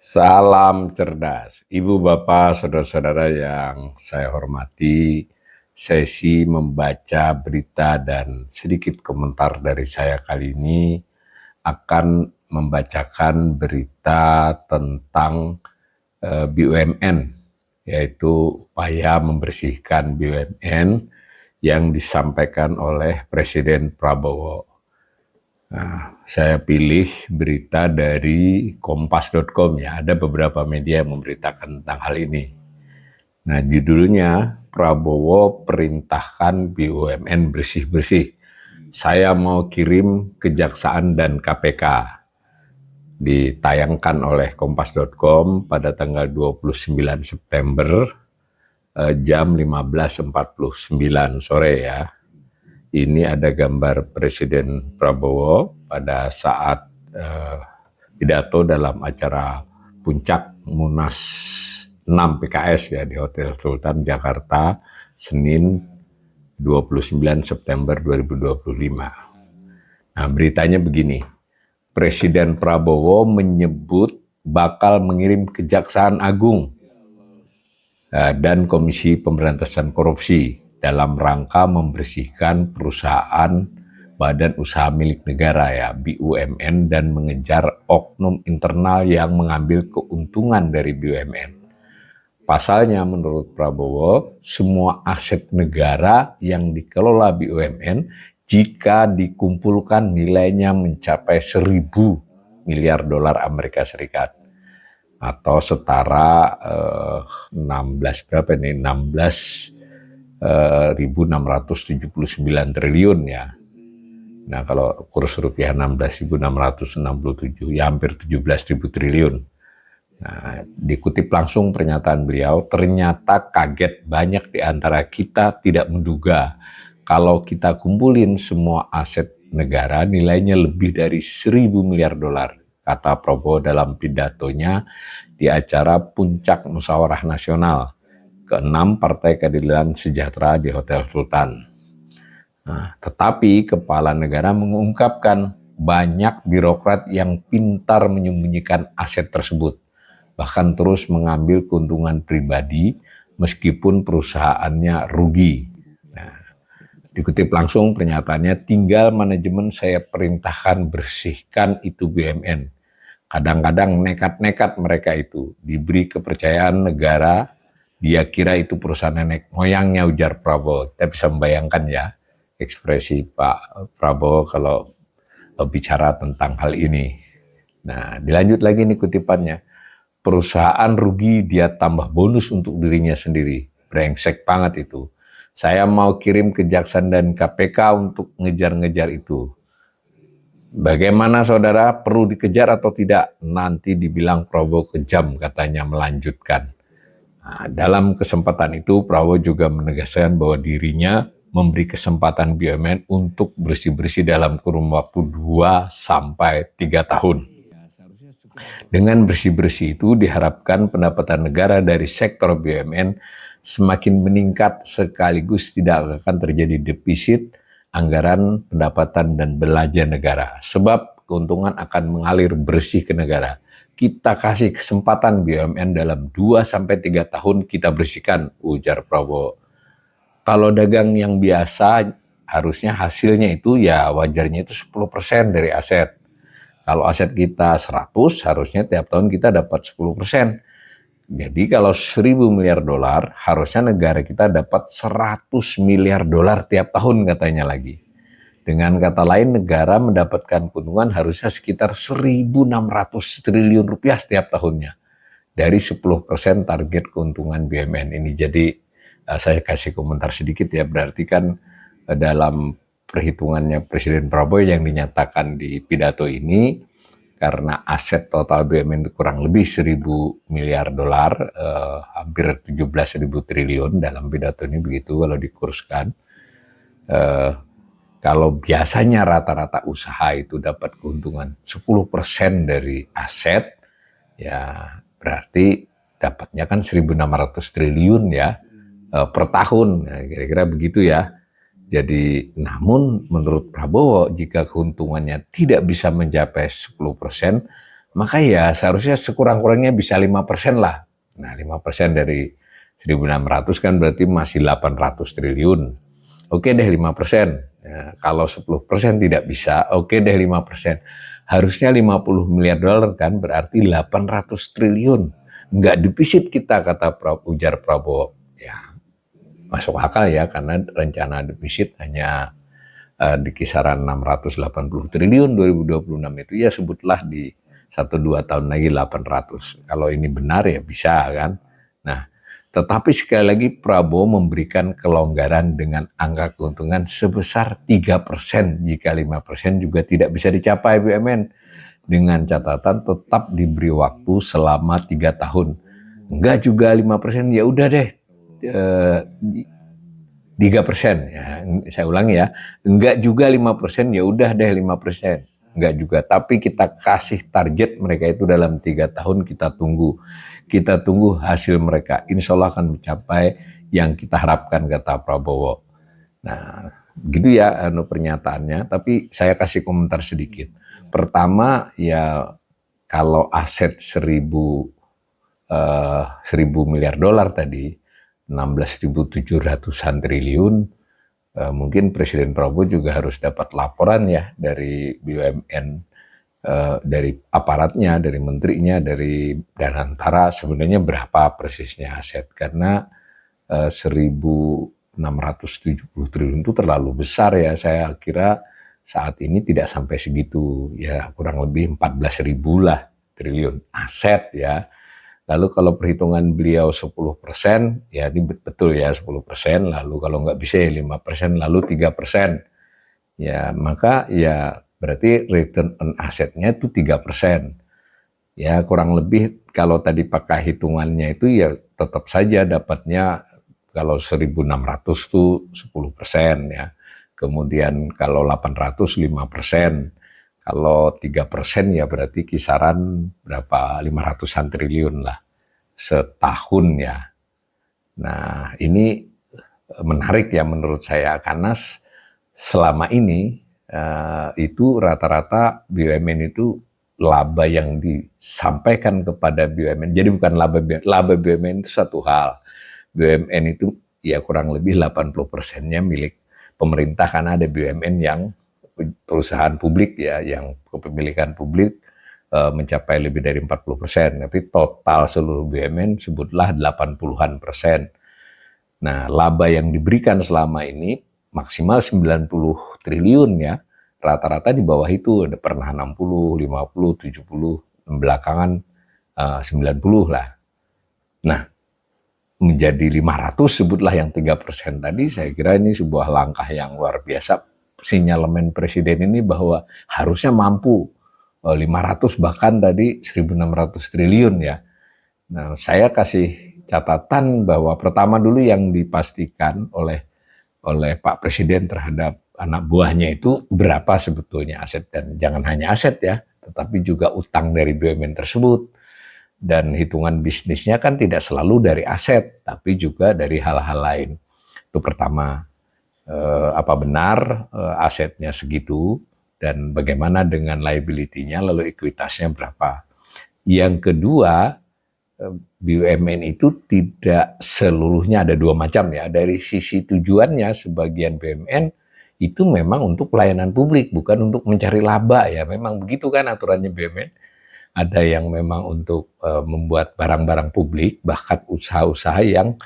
Salam cerdas, Ibu, Bapak, Saudara-saudara yang saya hormati. Sesi membaca berita dan sedikit komentar dari saya kali ini akan membacakan berita tentang BUMN, yaitu upaya membersihkan BUMN yang disampaikan oleh Presiden Prabowo. Saya pilih berita dari kompas.com ya, ada beberapa media yang memberitakan tentang hal ini. Nah, judulnya Prabowo perintahkan BUMN bersih-bersih. Saya mau kirim Kejaksaan dan KPK. Ditayangkan oleh kompas.com pada tanggal 29 September jam 15.49 sore ya. Ini ada gambar Presiden Prabowo pada saat pidato dalam acara puncak Munas 6 PKS ya di Hotel Sultan Jakarta, Senin 29 September 2025. Nah, beritanya begini. Presiden Prabowo menyebut bakal mengirim Kejaksaan Agung dan Komisi Pemberantasan Korupsi dalam rangka membersihkan perusahaan badan usaha milik negara ya BUMN dan mengejar oknum internal yang mengambil keuntungan dari BUMN. Pasalnya menurut Prabowo, semua aset negara yang dikelola BUMN jika dikumpulkan nilainya mencapai 1.000 miliar dolar Amerika Serikat atau setara 16.679 triliun ya. Nah, kalau kurs rupiah 16.667 ya hampir 17.000 triliun. Nah, dikutip langsung pernyataan beliau, ternyata kaget banyak di antara kita tidak menduga kalau kita kumpulin semua aset negara nilainya lebih dari 1.000 miliar dolar, kata Prabowo dalam pidatonya di acara Puncak Musyawarah Nasional ke-6 Partai Keadilan Sejahtera di Hotel Sultan. Nah, tetapi kepala negara mengungkapkan banyak birokrat yang pintar menyembunyikan aset tersebut, bahkan terus mengambil keuntungan pribadi meskipun perusahaannya rugi. Nah, dikutip langsung pernyataannya, tinggal manajemen saya perintahkan bersihkan itu BUMN. Kadang-kadang nekat-nekat mereka itu diberi kepercayaan negara, dia kira itu perusahaan nenek moyangnya, ujar Prabowo. Kita bisa membayangkan ya ekspresi Pak Prabowo kalau bicara tentang hal ini. Nah, dilanjut lagi nih kutipannya. Perusahaan rugi, dia tambah bonus untuk dirinya sendiri. Brengsek banget itu. Saya mau kirim Kejaksaan dan KPK untuk ngejar-ngejar itu. Bagaimana saudara, perlu dikejar atau tidak? Nanti dibilang Prabowo kejam, katanya melanjutkan. Nah, dalam kesempatan itu Prabowo juga menegaskan bahwa dirinya memberi kesempatan BUMN untuk bersih-bersih dalam kurun waktu 2-3 tahun. Dengan bersih-bersih itu diharapkan pendapatan negara dari sektor BUMN semakin meningkat sekaligus tidak akan terjadi defisit anggaran pendapatan dan belanja negara. Sebab keuntungan akan mengalir bersih ke negara. Kita kasih kesempatan BUMN dalam 2-3 tahun kita bersihkan, ujar Prabowo. Kalau dagang yang biasa harusnya hasilnya itu ya wajarnya itu 10% dari aset. Kalau aset kita 100 harusnya tiap tahun kita dapat 10%. Jadi kalau 1.000 miliar dolar, harusnya negara kita dapat 100 miliar dolar tiap tahun katanya lagi. Dengan kata lain, negara mendapatkan keuntungan harusnya sekitar 1.600 triliun rupiah setiap tahunnya. Dari 10% target keuntungan BUMN ini. Jadi saya kasih komentar sedikit ya, berarti kan dalam perhitungannya Presiden Prabowo yang dinyatakan di pidato ini, karena aset total BUMN kurang lebih 1.000 miliar dolar, hampir 17.000 triliun dalam pidato ini begitu kalau dikurskan. Kalau biasanya rata-rata usaha itu dapat keuntungan 10% dari aset, ya berarti dapatnya kan 1.600 triliun ya per tahun, ya, kira-kira begitu ya. Jadi, namun menurut Prabowo, jika keuntungannya tidak bisa mencapai 10%, maka ya seharusnya sekurang-kurangnya bisa 5% lah. Nah, 5% dari 1.600 kan berarti masih 800 triliun. Oke deh 5%. Ya, kalau 10% tidak bisa, oke deh 5%. Harusnya 50 miliar dolar kan berarti 800 triliun. Nggak defisit kita, kata ujar Prabowo. Ya, masuk akal ya, karena rencana defisit hanya di kisaran 680 triliun 2026 itu, ya sebutlah di 1-2 tahun lagi 800. Kalau ini benar ya bisa kan. Nah, tetapi sekali lagi Prabowo memberikan kelonggaran dengan angka keuntungan sebesar 3%. Jika 5% juga tidak bisa dicapai BUMN. Dengan catatan tetap diberi waktu selama 3 tahun. Enggak juga 5%, ya udah deh 3%. Ya, saya ulangi ya, enggak juga 5%, ya udah deh 5%. Enggak juga, tapi kita kasih target mereka itu dalam 3 tahun, kita tunggu. Kita tunggu hasil mereka, insya Allah akan mencapai yang kita harapkan, kata Prabowo. Nah, gitu ya pernyataannya, tapi saya kasih komentar sedikit. Pertama, ya kalau aset 1.000 miliar dolar tadi, 16.700-an triliun, mungkin Presiden Prabowo juga harus dapat laporan ya dari BUMN, dari aparatnya, dari menterinya, dari Danantara, sebenarnya berapa persisnya aset. Karena 1.670 triliun itu terlalu besar ya, saya kira saat ini tidak sampai segitu, ya kurang lebih 14.000 lah triliun aset ya. Lalu kalau perhitungan beliau 10%, ya ini betul ya 10%, lalu kalau nggak bisa ya 5%, lalu 3%. Ya maka ya berarti return on assetnya itu 3%. Ya kurang lebih kalau tadi pakai hitungannya itu ya tetap saja dapatnya kalau 1.600 itu 10% ya. Kemudian kalau 800 5%. Kalau 3% ya berarti kisaran berapa, 500-an triliun lah setahun ya. Nah ini menarik ya menurut saya, karena selama ini itu rata-rata BUMN itu laba yang disampaikan kepada BUMN, jadi bukan laba BUMN itu satu hal. BUMN itu ya kurang lebih 80%-nya milik pemerintah, karena ada BUMN yang perusahaan publik ya, yang kepemilikan publik mencapai lebih dari 40%, tapi total seluruh BUMN sebutlah 80-an%. Nah, laba yang diberikan selama ini maksimal 90 triliun ya, rata-rata di bawah itu, ada pernah 60, 50, 70, belakangan 90 lah. Nah, menjadi 500 sebutlah yang 3% tadi, saya kira ini sebuah langkah yang luar biasa. Sinyalemen Presiden ini bahwa harusnya mampu 500 bahkan tadi 1.600 triliun ya. Nah, saya kasih catatan bahwa pertama dulu yang dipastikan oleh Pak Presiden terhadap anak buahnya itu berapa sebetulnya aset, dan jangan hanya aset ya, tetapi juga utang dari BUMN tersebut. Dan hitungan bisnisnya kan tidak selalu dari aset, tapi juga dari hal-hal lain. Itu pertama, apa benar asetnya segitu, dan bagaimana dengan liability-nya, lalu ekuitasnya berapa. Yang kedua, BUMN itu tidak seluruhnya, ada dua macam ya. Dari sisi tujuannya, sebagian BUMN itu memang untuk pelayanan publik, bukan untuk mencari laba ya. Memang begitu kan aturannya BUMN. Ada yang memang untuk membuat barang-barang publik, bahkan usaha-usaha yang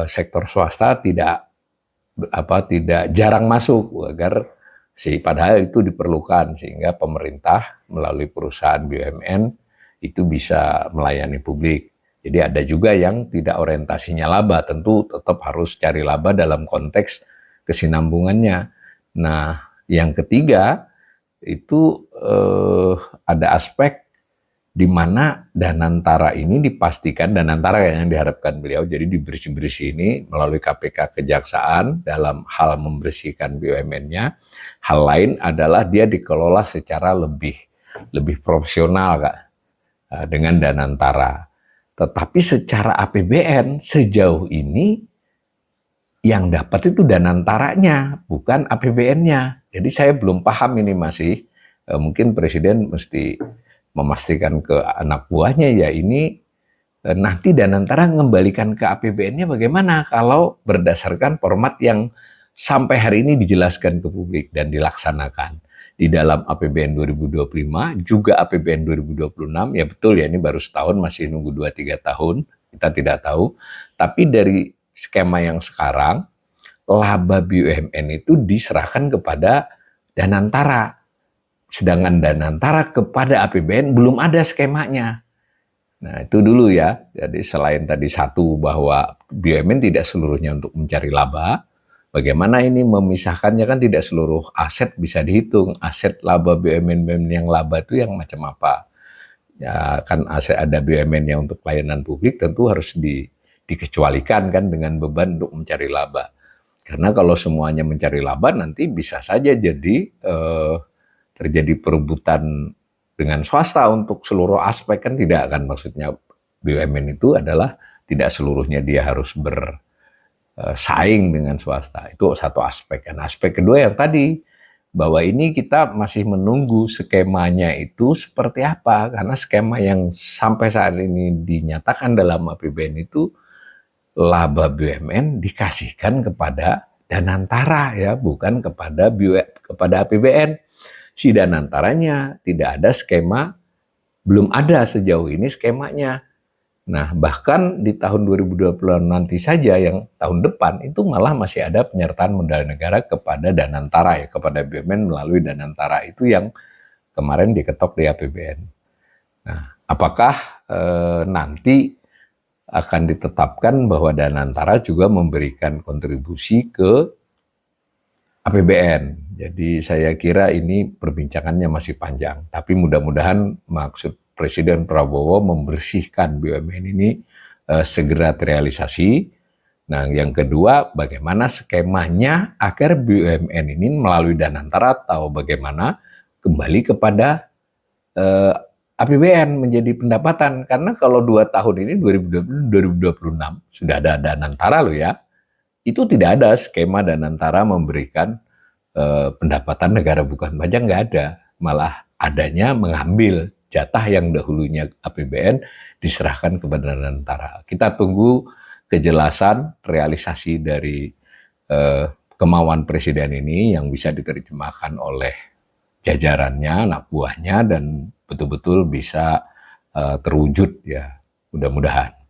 sektor swasta tidak jarang masuk, agar padahal itu diperlukan sehingga pemerintah melalui perusahaan BUMN itu bisa melayani publik. Jadi ada juga yang tidak orientasinya laba, tentu tetap harus cari laba dalam konteks kesinambungannya. Nah, yang ketiga itu ada aspek di mana Danantara ini dipastikan, Danantara yang diharapkan beliau, jadi dibersih-bersih ini melalui KPK Kejaksaan dalam hal membersihkan BUMN-nya. Hal lain adalah dia dikelola secara lebih profesional Kak, dengan Danantara. Tetapi secara APBN sejauh ini yang dapat itu Danantaranya, bukan APBN-nya. Jadi saya belum paham ini masih, mungkin Presiden mesti memastikan ke anak buahnya ya ini nanti Danantara mengembalikan ke APBN-nya bagaimana kalau berdasarkan format yang sampai hari ini dijelaskan ke publik dan dilaksanakan di dalam APBN 2025 juga APBN 2026. Ya betul ya, ini baru setahun, masih nunggu 2-3 tahun, kita tidak tahu. Tapi dari skema yang sekarang laba BUMN itu diserahkan kepada Danantara, sedangkan Danantara kepada APBN belum ada skemanya. Nah, itu dulu ya. Jadi selain tadi satu bahwa BUMN tidak seluruhnya untuk mencari laba, bagaimana ini memisahkannya, kan tidak seluruh aset bisa dihitung. Aset laba BUMN yang laba itu yang macam apa? Ya kan aset ada BUMN yang untuk pelayanan publik tentu harus dikecualikan kan dengan beban untuk mencari laba. Karena kalau semuanya mencari laba nanti bisa saja jadi terjadi perebutan dengan swasta untuk seluruh aspek, kan tidak akan. Maksudnya BUMN itu adalah tidak seluruhnya dia harus bersaing dengan swasta. Itu satu aspek. Dan aspek kedua yang tadi, bahwa ini kita masih menunggu skemanya itu seperti apa, karena skema yang sampai saat ini dinyatakan dalam APBN itu laba BUMN dikasihkan kepada Danantara ya, bukan kepada APBN. Si Danantaranya tidak ada skema, belum ada sejauh ini skemanya. Nah, bahkan di tahun 2020 nanti saja, yang tahun depan, itu malah masih ada penyertaan modal negara kepada Danantara ya, kepada BUMN melalui Danantara itu yang kemarin diketok di APBN. Nah, apakah nanti akan ditetapkan bahwa Danantara juga memberikan kontribusi ke APBN. Jadi saya kira ini perbincangannya masih panjang. Tapi mudah-mudahan maksud Presiden Prabowo membersihkan BUMN ini segera terrealisasi. Nah, yang kedua, bagaimana skemanya agar BUMN ini melalui Danantara atau bagaimana kembali kepada APBN menjadi pendapatan. Karena kalau 2 tahun ini 2020-2026 sudah ada Danantara loh ya. Itu tidak ada skema Danantara memberikan pendapatan negara bukan pajak, nggak ada. Malah adanya mengambil jatah yang dahulunya APBN diserahkan kepada Danantara. Kita tunggu kejelasan realisasi dari kemauan Presiden ini yang bisa diterjemahkan oleh jajarannya, anak buahnya, dan betul-betul bisa terwujud ya, mudah-mudahan.